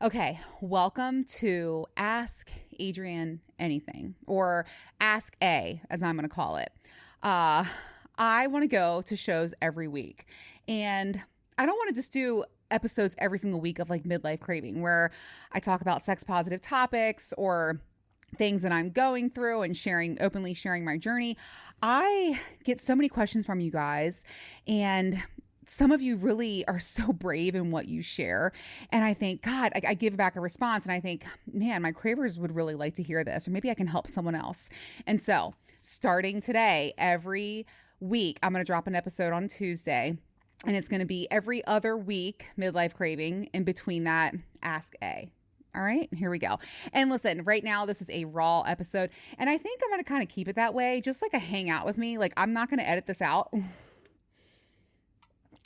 Okay, welcome to Ask Adrienne Anything, or Ask A, as I'm going to call it. I want to go to shows every week, and I don't want to just do episodes every single week of like midlife craving, where I talk about sex positive topics or things that I'm going through and openly sharing my journey. I get so many questions from you guys, and some of you really are so brave in what you share. And I think, God, I give back a response and I think, man, my cravers would really like to hear this, or maybe I can help someone else. And so starting today, every week, I'm going to drop an episode on Tuesday, and it's going to be every other week, midlife craving. In between that, Ask A. All right, here we go. And listen, right now, this is a raw episode, and I think I'm going to kind of keep it that way, just like a hangout with me. Like, I'm not going to edit this out.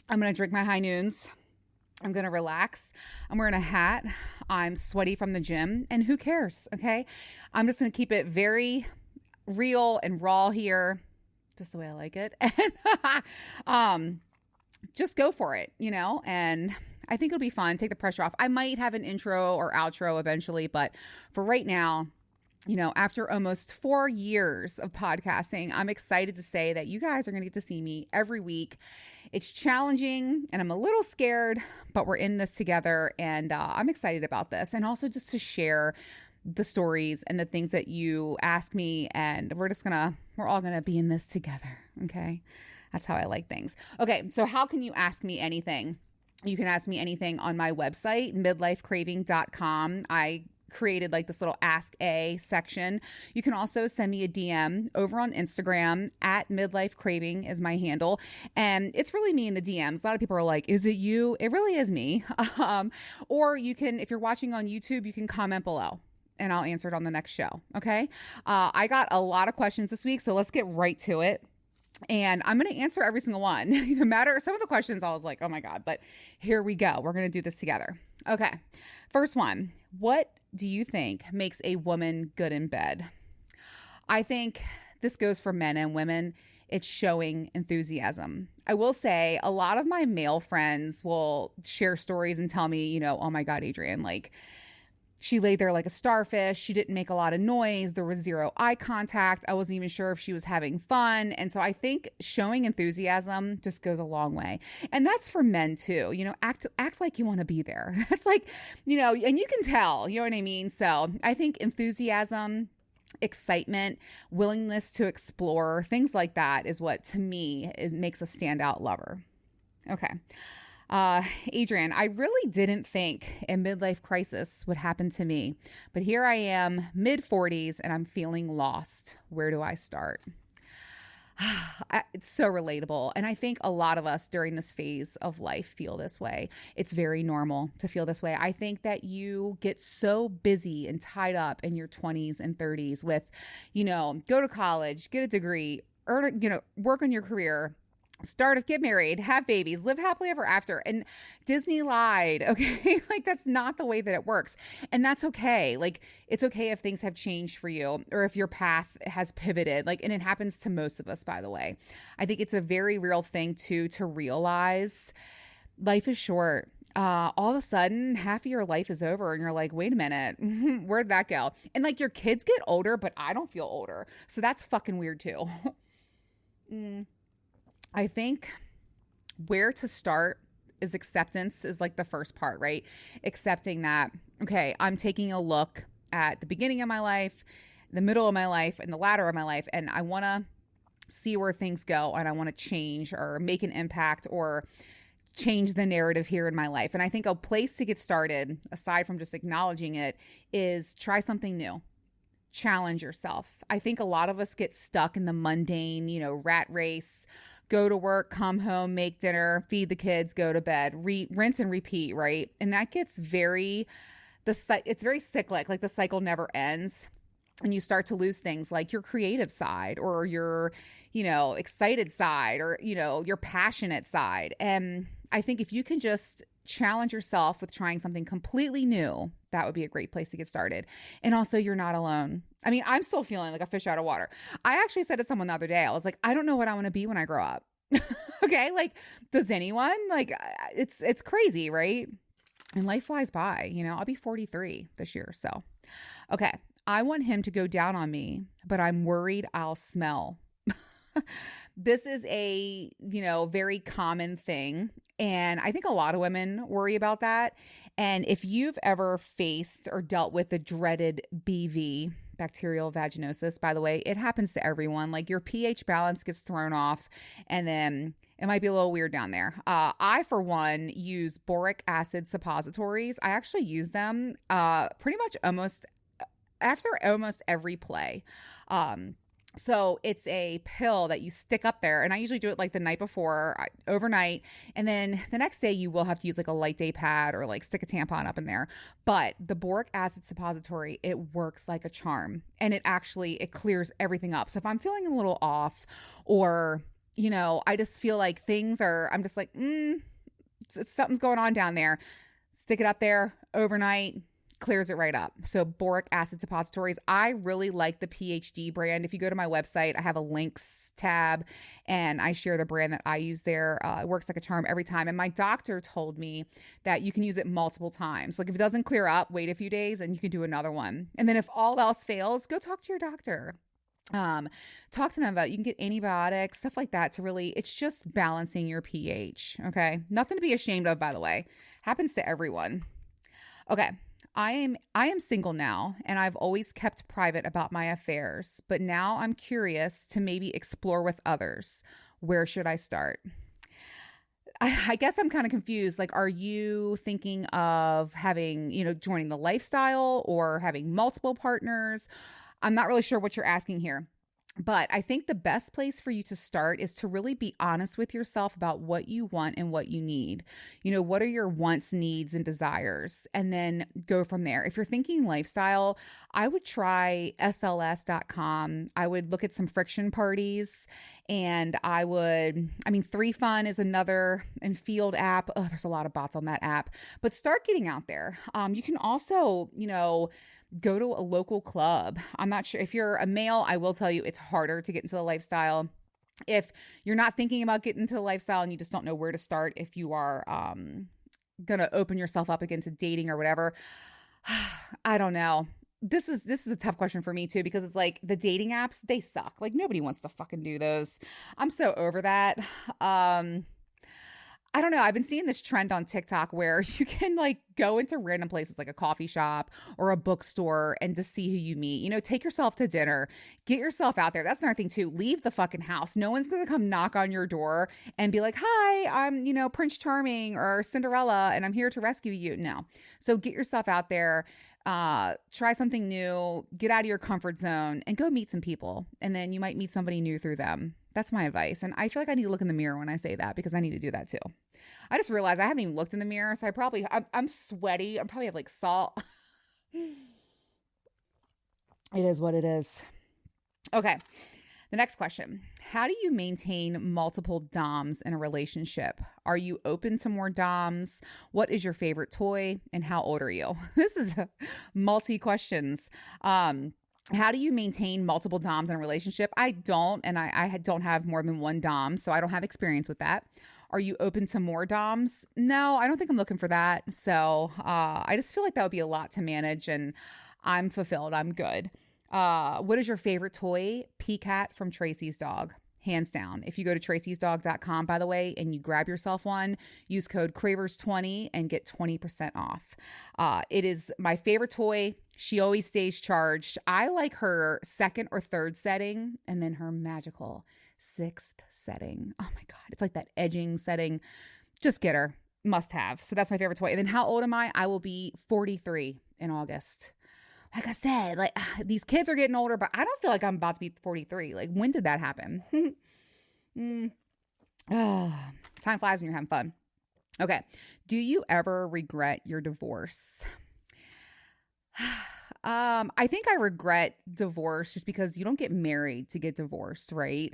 I'm going to drink my high noons. I'm going to relax. I'm wearing a hat. I'm sweaty from the gym, and who cares? Okay. I'm just going to keep it very real and raw here, just the way I like it. And, just go for it, and I think it'll be fun. Take the pressure off. I might have an intro or outro eventually, but for right now, after almost 4 years of podcasting, I'm excited to say that you guys are going to get to see me every week. It's challenging and I'm a little scared, but we're in this together, and I'm excited about this. And also just to share the stories and the things that you ask me, and we're all going to be in this together. Okay. That's how I like things. Okay. So how can you ask me anything? You can ask me anything on my website, midlifecraving.com. I created like this little Ask A section. You can also send me a DM over on Instagram at midlife craving is my handle. And it's really me in the DMs. A lot of people are like, is it you? It really is me. Or you can, if you're watching on YouTube, you can comment below and I'll answer it on the next show. Okay. I got a lot of questions this week, so let's get right to it. And I'm going to answer every single one. No matter, some of the questions I was like, oh my God, but here we go. We're going to do this together. Okay. First one. What do you think makes a woman good in bed? I think this goes for men and women. It's showing enthusiasm. I will say a lot of my male friends will share stories and tell me, oh my God, Adrienne, like, she laid there like a starfish. She didn't make a lot of noise. There was zero eye contact. I wasn't even sure if she was having fun. And so I think showing enthusiasm just goes a long way. And that's for men too. Act like you want to be there. That's like, and you can tell, you know what I mean? So I think enthusiasm, excitement, willingness to explore, things like that is what to me makes a standout lover. Okay. Adrienne, I really didn't think a midlife crisis would happen to me, but here I am, mid-40s, and I'm feeling lost. Where do I start? It's so relatable. And I think a lot of us during this phase of life feel this way. It's very normal to feel this way. I think that you get so busy and tied up in your 20s and 30s with, go to college, get a degree, earn, work on your career, get married, have babies, live happily ever after. And Disney lied. Okay. Like, that's not the way that it works. And that's okay. Like, it's okay if things have changed for you or if your path has pivoted. Like, and it happens to most of us, by the way. I think it's a very real thing too, to realize life is short. All of a sudden, half of your life is over and you're like, wait a minute, where'd that go? And like, your kids get older, but I don't feel older. So that's fucking weird too. I think where to start is acceptance is like the first part, right? Accepting that, okay, I'm taking a look at the beginning of my life, the middle of my life, and the latter of my life, and I want to see where things go, and I want to change or make an impact or change the narrative here in my life. And I think a place to get started, aside from just acknowledging it, is try something new. Challenge yourself. I think a lot of us get stuck in the mundane, rat race, go to work, come home, make dinner, feed the kids, go to bed, rinse and repeat, right? And that gets it's very cyclic, like the cycle never ends. And you start to lose things like your creative side or your, excited side or, your passionate side. And I think if you can just challenge yourself with trying something completely new, that would be a great place to get started. And also, you're not alone. I mean, I'm still feeling like a fish out of water. I actually said to someone the other day, I was like, I don't know what I want to be when I grow up. Okay. Like, does anyone? Like, it's crazy, right? And life flies by, I'll be 43 this year. So, okay. I want him to go down on me, but I'm worried I'll smell. This is a, very common thing. And I think a lot of women worry about that. And if you've ever faced or dealt with the dreaded BV, bacterial vaginosis, by the way, it happens to everyone. Like your pH balance gets thrown off and then it might be a little weird down there. I, for one, use boric acid suppositories. I actually use them pretty much after almost every play. So it's a pill that you stick up there, and I usually do it like the night before, overnight, and then the next day you will have to use like a light day pad or like stick a tampon up in there. But the boric acid suppository, it works like a charm, and it clears everything up. So if I'm feeling a little off, or I just feel like I'm just like, something's going on down there. Stick it up there overnight. Clears it right up. So boric acid suppositories. I really like the PhD brand. If you go to my website, I have a links tab and I share the brand that I use there. It works like a charm every time. And my doctor told me that you can use it multiple times. Like if it doesn't clear up, wait a few days and you can do another one. And then if all else fails, go talk to your doctor. Talk to them about, you can get antibiotics, stuff like that it's just balancing your pH. Okay. Nothing to be ashamed of, by the way. Happens to everyone. Okay. I am single now, and I've always kept private about my affairs, but now I'm curious to maybe explore with others. Where should I start? I guess I'm kind of confused. Like, are you thinking of having, joining the lifestyle or having multiple partners? I'm not really sure what you're asking here. But I think the best place for you to start is to really be honest with yourself about what you want and what you need. What are your wants, needs, and desires? And then go from there. If you're thinking lifestyle, I would try SLS.com. I would look at some friction parties, and 3Fun is another, and Field app. Oh, there's a lot of bots on that app. But start getting out there. You can also, go to a local club. I'm not sure if you're a male, I will tell you it's harder to get into the lifestyle. If you're not thinking about getting into the lifestyle and you just don't know where to start, if you are going to open yourself up again to dating or whatever, I don't know. This is a tough question for me too, because it's like the dating apps, they suck. Like nobody wants to fucking do those. I'm so over that. I don't know. I've been seeing this trend on TikTok where you can like go into random places like a coffee shop or a bookstore and to see who you meet. Take yourself to dinner, get yourself out there. That's another thing too. Leave the fucking house. No one's going to come knock on your door and be like, hi, I'm, Prince Charming or Cinderella and I'm here to rescue you. No. So get yourself out there. Try something new, get out of your comfort zone and go meet some people. And then you might meet somebody new through them. That's my advice. And I feel like I need to look in the mirror when I say that because I need to do that too. I just realized I haven't even looked in the mirror. So I'm sweaty. I probably have like salt. It is what it is. Okay. The next question. How do you maintain multiple DOMs in a relationship? Are you open to more DOMs? What is your favorite toy? And how old are you? This is multi questions. How do you maintain multiple DOMs in a relationship? I don't, and I don't have more than one DOM, so I don't have experience with that. Are you open to more DOMs? No, I don't think I'm looking for that. So I just feel like that would be a lot to manage, and I'm fulfilled. I'm good. What is your favorite toy? P-Cat from Tracy's Dog. Hands down. If you go to tracysdog.com, by the way, and you grab yourself one, use code Cravers20 and get 20% off. It is my favorite toy. She always stays charged. I like her second or third setting and then her magical sixth setting. Oh my God. It's like that edging setting. Just get her. Must have. So that's my favorite toy. And then how old am I? I will be 43 in August. Like I said, like these kids are getting older, but I don't feel like I'm about to be 43. Like when did that happen? Time flies when you're having fun. Okay. Do you ever regret your divorce? I think I regret divorce just because you don't get married to get divorced, right?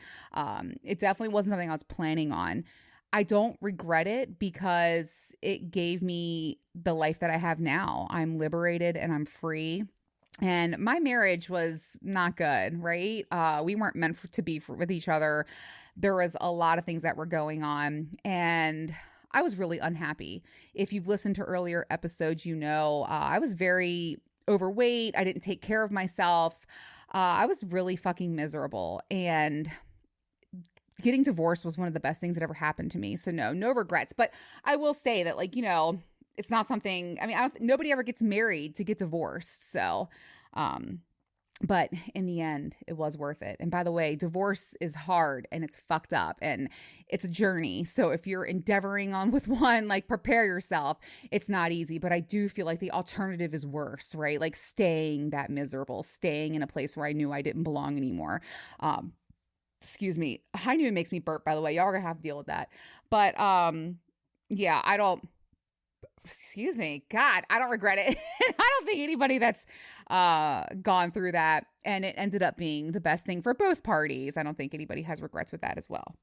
It definitely wasn't something I was planning on. I don't regret it because it gave me the life that I have now. I'm liberated and I'm free. And my marriage was not good, right? We weren't meant to be with each other. There was a lot of things that were going on. And I was really unhappy. If you've listened to earlier episodes, you know, I was very overweight. I didn't take care of myself. I was really fucking miserable. And getting divorced was one of the best things that ever happened to me. So no regrets. But I will say that, like, you know, it's not something, I mean, nobody ever gets married to get divorced. So, but in the end, it was worth it. And by the way, divorce is hard and it's fucked up and it's a journey. So if you're endeavoring on with one, like, prepare yourself. It's not easy, but I do feel like the alternative is worse, right? Like staying that miserable, staying in a place where I knew I didn't belong anymore. Excuse me. I knew it makes me burp, by the way. Y'all are gonna have to deal with that. But yeah, excuse me. God, I don't regret it. I don't think anybody that's gone through that and it ended up being the best thing for both parties. I don't think anybody has regrets with that as well.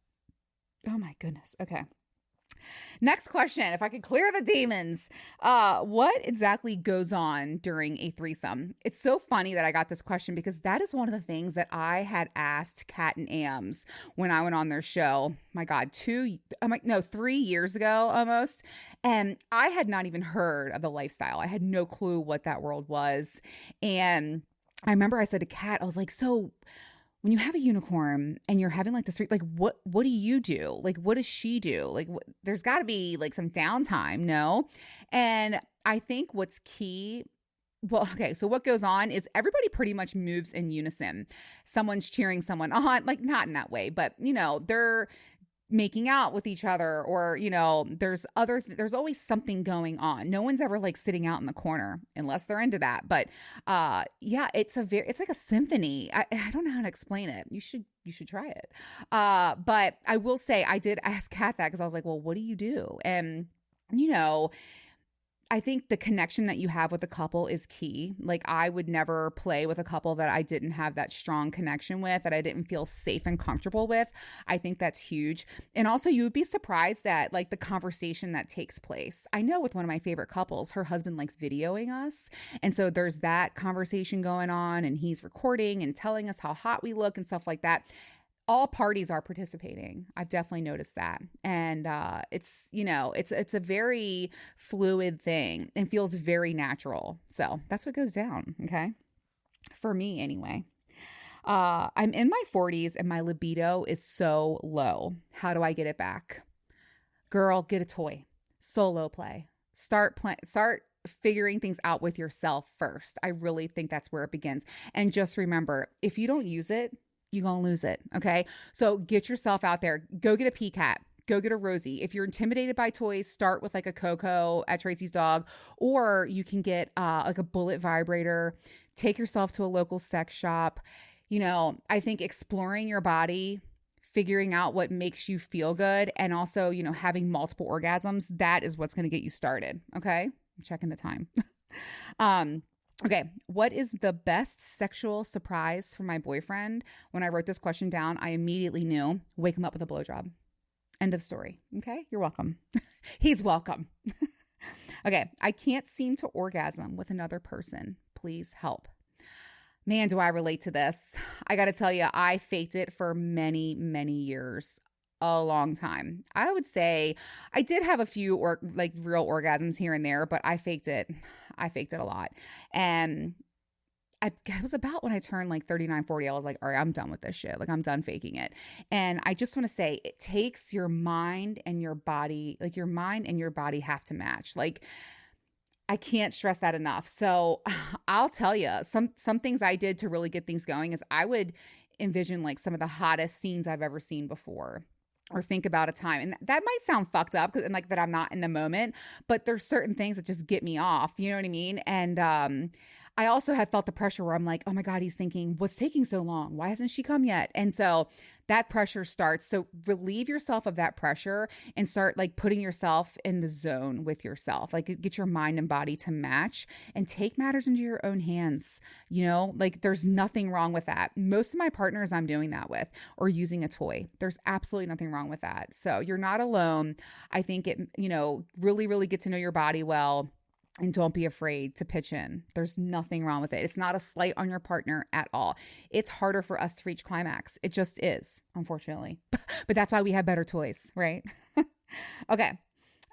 Oh my goodness. Okay. Next question. If I could clear the demons, what exactly goes on during a threesome? It's so funny that I got this question because that is one of the things that I had asked Kat and Ams when I went on their show. My God, 3 years ago almost. And I had not even heard of the lifestyle. I had no clue what that world was. And I remember I said to Kat, I was like, so when you have a unicorn and you're having like this, like, what do you do? Like, what does she do? Like, there's got to be like some downtime, no? And I think what's key, well, okay, so what goes on is everybody pretty much moves in unison. Someone's cheering someone on, like, not in that way, but, you know, they're making out with each other, or, you know, there's always something going on. No one's ever like sitting out in the corner unless they're into that. But yeah, it's like a symphony. I don't know how to explain it. You should try it. But I will say I did ask Kat that because I was like, well, what do you do? And, you know, I think the connection that you have with a couple is key. Like, I would never play with a couple that I didn't have that strong connection with, that I didn't feel safe and comfortable with. I think that's huge. And also, you would be surprised at like the conversation that takes place. I know with one of my favorite couples, her husband likes videoing us. And so there's that conversation going on and he's recording and telling us how hot we look and stuff like that. All parties are participating. I've definitely noticed that. And it's, you know, it's a very fluid thing and feels very natural. So that's what goes down, okay? For me anyway. I'm in my 40s and my libido is so low. How do I get it back? Girl, get a toy. Solo play. Start figuring things out with yourself first. I really think that's where it begins. And just remember, if you don't use it, you're going to lose it. Okay. So get yourself out there. Go get a PCAT. Go get a Rosie. If you're intimidated by toys, start with like a Coco at Tracy's Dog, or you can get like a bullet vibrator. Take yourself to a local sex shop. You know, I think exploring your body, figuring out what makes you feel good, and also, you know, having multiple orgasms, that is what's going to get you started. Okay. I'm checking the time. Okay, what is the best sexual surprise for my boyfriend? When I wrote this question down, I immediately knew, wake him up with a blowjob. End of story. Okay, you're welcome. He's welcome. Okay, I can't seem to orgasm with another person. Please help. Man, do I relate to this. I got to tell you, I faked it for many, many years. A long time. I would say I did have a few real orgasms here and there, but I faked it. I faked it a lot. And it was about when I turned like 39, 40, I was like, all right, I'm done with this shit. Like, I'm done faking it. And I just want to say, it takes your mind and your body, like your mind and your body have to match. Like, I can't stress that enough. So I'll tell you, some things I did to really get things going is I would envision like some of the hottest scenes I've ever seen before, or think about a time. And that might sound fucked up and like that I'm not in the moment, but there's certain things that just get me off. You know what I mean? And I also have felt the pressure where I'm like, oh my God, he's thinking, what's taking so long? Why hasn't she come yet? And so that pressure starts. So relieve yourself of that pressure and start like putting yourself in the zone with yourself. Like, get your mind and body to match and take matters into your own hands. You know, like, there's nothing wrong with that. Most of my partners I'm doing that with, or using a toy. There's absolutely nothing wrong with that. So you're not alone. I think it, you know, really, really get to know your body well. And don't be afraid to pitch in. There's nothing wrong with it. It's not a slight on your partner at all. It's harder for us to reach climax. It just is, unfortunately. But that's why we have better toys, right? Okay.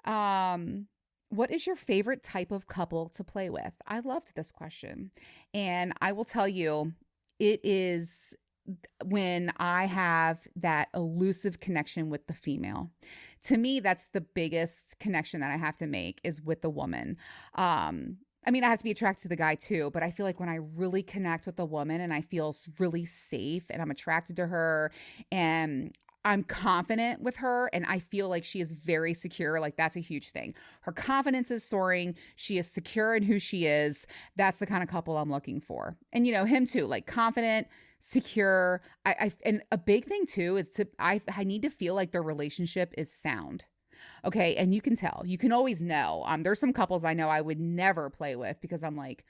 What is your favorite type of couple to play with? I loved this question. And I will tell you, it is when I have that elusive connection with the female. To me, that's the biggest connection that I have to make is with the woman. I mean, I have to be attracted to the guy too, but I feel like when I really connect with a woman and I feel really safe and I'm attracted to her and I'm confident with her and I feel like she is very secure, like that's a huge thing. Her confidence is soaring. She is secure in who she is. That's the kind of couple I'm looking for. And him too, like confident, secure. And a big thing too is I need to feel like their relationship is sound. Okay. And you can tell, you can always know. There's some couples I know I would never play with because I'm like,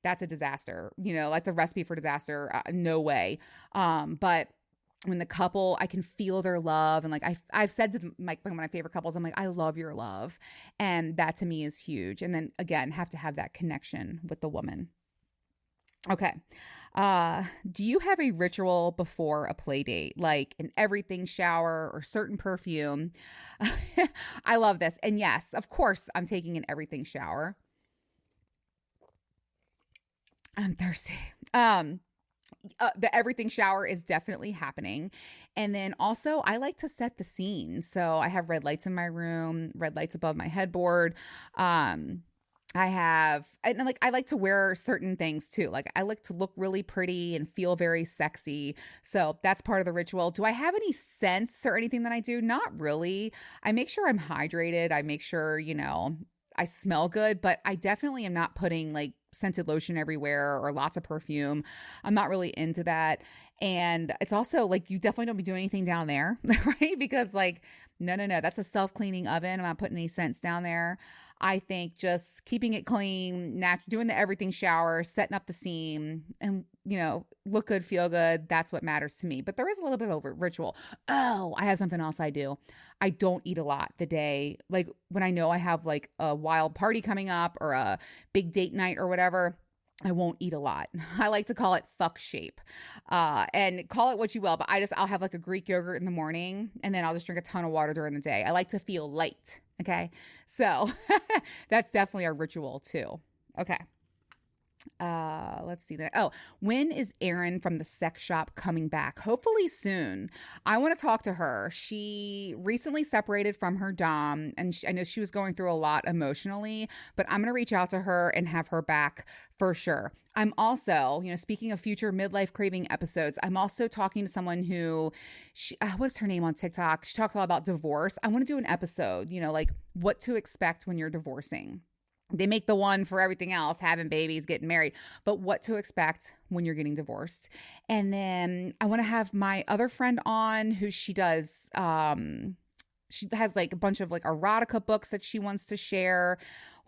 that's a disaster, that's a recipe for disaster. No way. But when the couple, I can feel their love. And like, I've said to one of my favorite couples, I'm like, I love your love. And that to me is huge. And then again, have to have that connection with the woman. Okay. Do you have a ritual before a play date, like an everything shower or certain perfume? I love this. And yes, of course, I'm taking an everything shower. I'm thirsty. The everything shower is definitely happening. And then also I like to set the scene. So I have red lights in my room, red lights above my headboard. I like to wear certain things too. Like I like to look really pretty and feel very sexy. So that's part of the ritual. Do I have any scents or anything that I do? Not really. I make sure I'm hydrated. I make sure, I smell good, but I definitely am not putting like scented lotion everywhere or lots of perfume. I'm not really into that. And it's also like, you definitely don't be doing anything down there, right? Because like, no, that's a self-cleaning oven. I'm not putting any scents down there. I think just keeping it clean, doing the everything shower, setting up the scene and, look good, feel good. That's what matters to me. But there is a little bit of a ritual. Oh, I have something else I do. I don't eat a lot the day. Like when I know I have like a wild party coming up or a big date night or whatever, I won't eat a lot. I like to call it fuck shape, and call it what you will, but I'll have like a Greek yogurt in the morning and then I'll just drink a ton of water during the day. I like to feel light. Okay. So that's definitely a ritual too. Okay. Let's see that. Oh, when is Erin from the sex shop coming back? Hopefully soon. I want to talk to her. She recently separated from her dom, and I know she was going through a lot emotionally, but I'm going to reach out to her and have her back for sure. I'm also, speaking of future midlife craving episodes, I'm also talking to someone who, what's her name on TikTok? She talks a lot about divorce. I want to do an episode, like what to expect when you're divorcing. They make the one for everything else, having babies, getting married, but what to expect when you're getting divorced. And then I want to have my other friend on who she has like a bunch of like erotica books that she wants to share.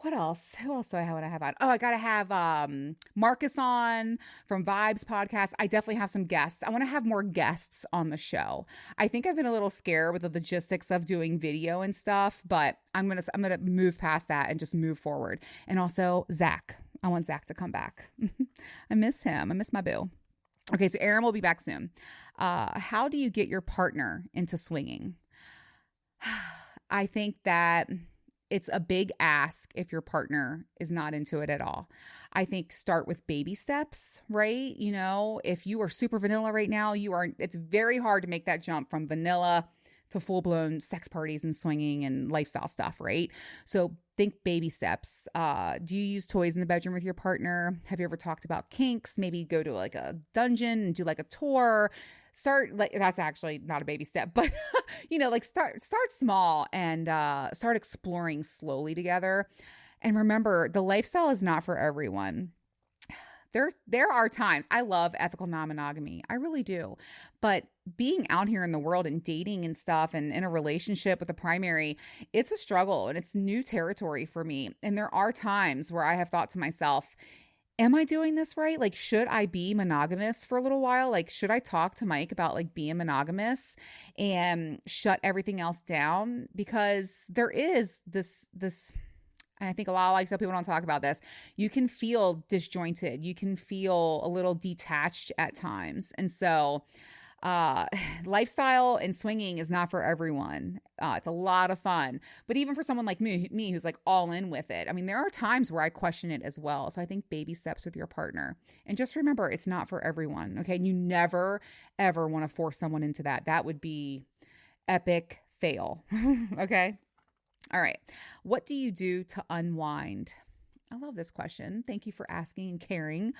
What else? Who else do I want to have on? Oh, I got to have Marcus on from Vibes Podcast. I definitely have some guests. I want to have more guests on the show. I think I've been a little scared with the logistics of doing video and stuff, but I'm gonna move past that and just move forward. And also Zach. I want Zach to come back. I miss him. I miss my boo. Okay, so Erin will be back soon. How do you get your partner into swinging? I think that it's a big ask if your partner is not into it at all. I think start with baby steps, right? If you are super vanilla right now, it's very hard to make that jump from vanilla to full-blown sex parties and swinging and lifestyle stuff, right? So think baby steps. Do you use toys in the bedroom with your partner? Have you ever talked about kinks? Maybe go to like a dungeon and do like a tour. That's actually not a baby step, but start small and start exploring slowly together. And remember, the lifestyle is not for everyone. There are times I love ethical non-monogamy. I really do. But being out here in the world and dating and stuff and in a relationship with a primary, it's a struggle and it's new territory for me. And there are times where I have thought to myself, am I doing this right? Like, should I be monogamous for a little while? Like, should I talk to Mike about like being monogamous and shut everything else down? Because there is this, I think a lot of lifestyle people don't talk about this. You can feel disjointed. You can feel a little detached at times. And so uh, lifestyle and swinging is not for everyone. It's a lot of fun, but even for someone like me who's like all in with it, I mean, there are times where I question it as well. So I think baby steps with your partner, and just remember, it's not for everyone. Okay, and you never ever want to force someone into that. That would be epic fail. Okay. All right. What do you do to unwind? I love this question. Thank you for asking and caring.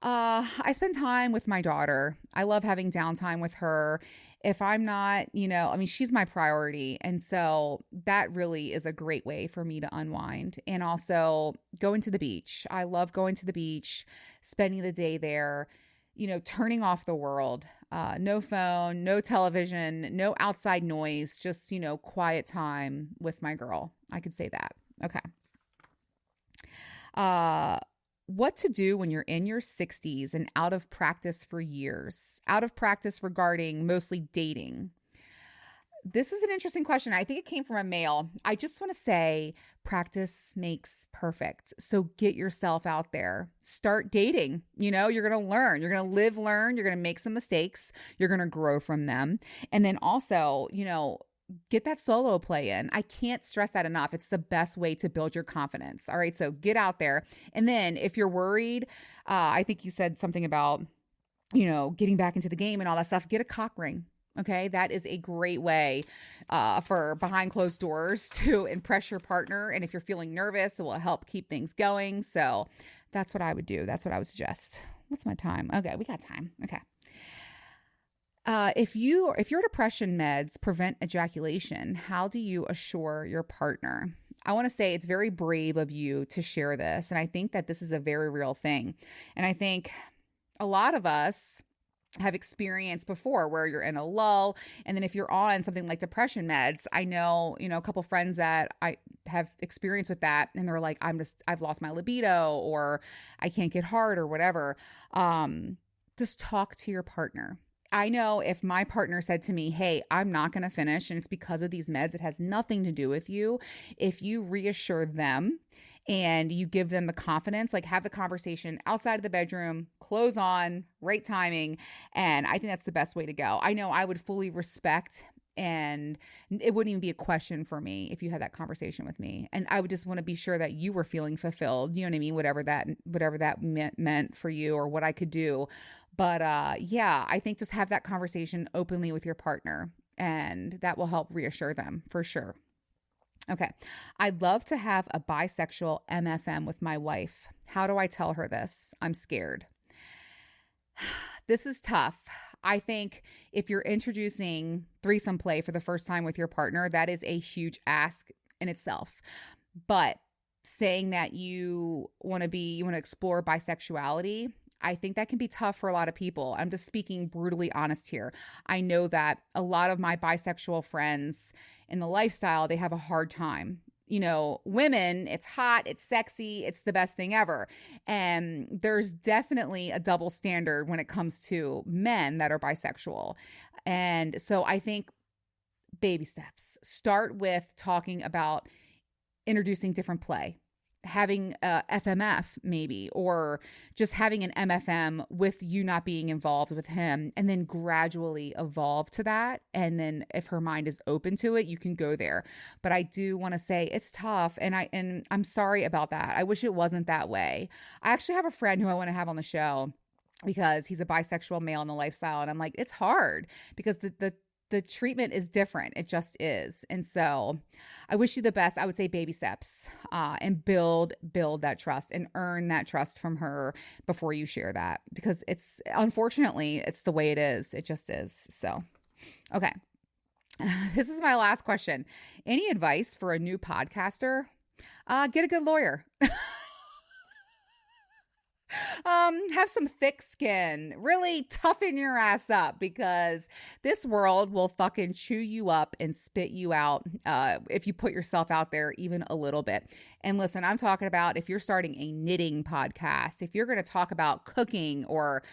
I spend time with my daughter. I love having downtime with her. If I'm not, I mean, she's my priority. And so that really is a great way for me to unwind. And also going to the beach. I love going to the beach, spending the day there, turning off the world. No phone, no television, no outside noise, just, quiet time with my girl. I could say that. Okay. What to do when you're in your 60s and out of practice for years, out of practice regarding mostly dating? This is an interesting question. I think it came from a male. I just want to say practice makes perfect. So get yourself out there. Start dating. You're going to learn. You're going to live, learn. You're going to make some mistakes. You're going to grow from them. And then also, get that solo play in. I can't stress that enough. It's the best way to build your confidence. All right. So get out there. And then if you're worried, I think you said something about, getting back into the game and all that stuff, get a cock ring. Okay. That is a great way for behind closed doors to impress your partner. And if you're feeling nervous, it will help keep things going. So that's what I would do. That's what I would suggest. What's my time? Okay. We got time. Okay. If your depression meds prevent ejaculation, how do you assure your partner? I want to say it's very brave of you to share this. And I think that this is a very real thing. And I think a lot of us have experienced before where you're in a lull. And then if you're on something like depression meds, I know, a couple friends that I have experience with that. And they're like, I've lost my libido, or I can't get hard, or whatever. Just talk to your partner. I know if my partner said to me, hey, I'm not going to finish and it's because of these meds, it has nothing to do with you. If you reassure them and you give them the confidence, like have the conversation outside of the bedroom, clothes on, right timing. And I think that's the best way to go. I know I would fully respect, and it wouldn't even be a question for me if you had that conversation with me. And I would just want to be sure that you were feeling fulfilled. You know what I mean? Whatever that meant for you, or what I could do. But yeah, I think just have that conversation openly with your partner, and that will help reassure them for sure. Okay. I'd love to have a bisexual MFM with my wife. How do I tell her this? I'm scared. This is tough. I think if you're introducing threesome play for the first time with your partner, that is a huge ask in itself. But saying that you want to explore bisexuality, I think that can be tough for a lot of people. I'm just speaking brutally honest here. I know that a lot of my bisexual friends in the lifestyle, they have a hard time. Women, it's hot, it's sexy, it's the best thing ever. And there's definitely a double standard when it comes to men that are bisexual. And so I think baby steps. Start with talking about introducing different play. Having a FMF maybe, or just having an MFM with you not being involved with him, and then gradually evolve to that. And then if her mind is open to it, you can go there. But I do want to say it's tough, and I'm sorry about that. I wish it wasn't that way. I actually have a friend who I want to have on the show because he's a bisexual male in the lifestyle, and I'm like, it's hard because the treatment is different. It just is. And so I wish you the best. I would say baby steps, and build that trust and earn that trust from her before you share that, because unfortunately, it's the way it is. It just is. So, okay. This is my last question. Any advice for a new podcaster? Get a good lawyer. Have some thick skin, really toughen your ass up, because this world will fucking chew you up and spit you out if you put yourself out there even a little bit. And listen, I'm talking about if you're starting a knitting podcast, if you're going to talk about cooking, or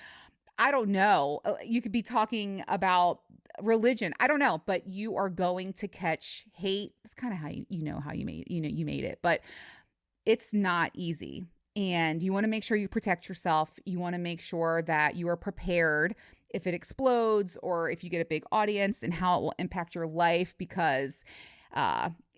I don't know, you could be talking about religion. I don't know, but you are going to catch hate. That's kind of how you made it, but it's not easy. And you want to make sure you protect yourself. You want to make sure that you are prepared if it explodes or if you get a big audience and how it will impact your life, because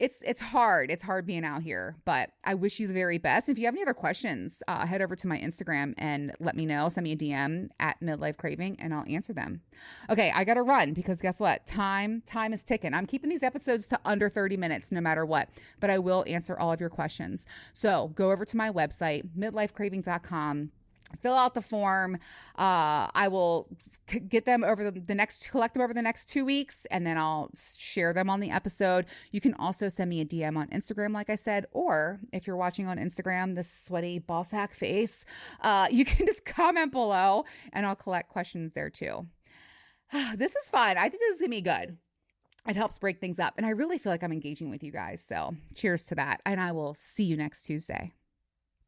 it's hard. It's hard being out here, but I wish you the very best. If you have any other questions, head over to my Instagram and let me know. Send me a DM at Midlife Craving and I'll answer them. Okay, I got to run because guess what? Time is ticking. I'm keeping these episodes to under 30 minutes no matter what, but I will answer all of your questions. So go over to my website, midlifecraving.com. Fill out the form. I will get them collect them over the next 2 weeks, and then I'll share them on the episode. You can also send me a DM on Instagram, like I said, or if you're watching on Instagram, this sweaty boss hack face, you can just comment below and I'll collect questions there too. This is fun. I think this is going to be good. It helps break things up, and I really feel like I'm engaging with you guys. So cheers to that. And I will see you next Tuesday.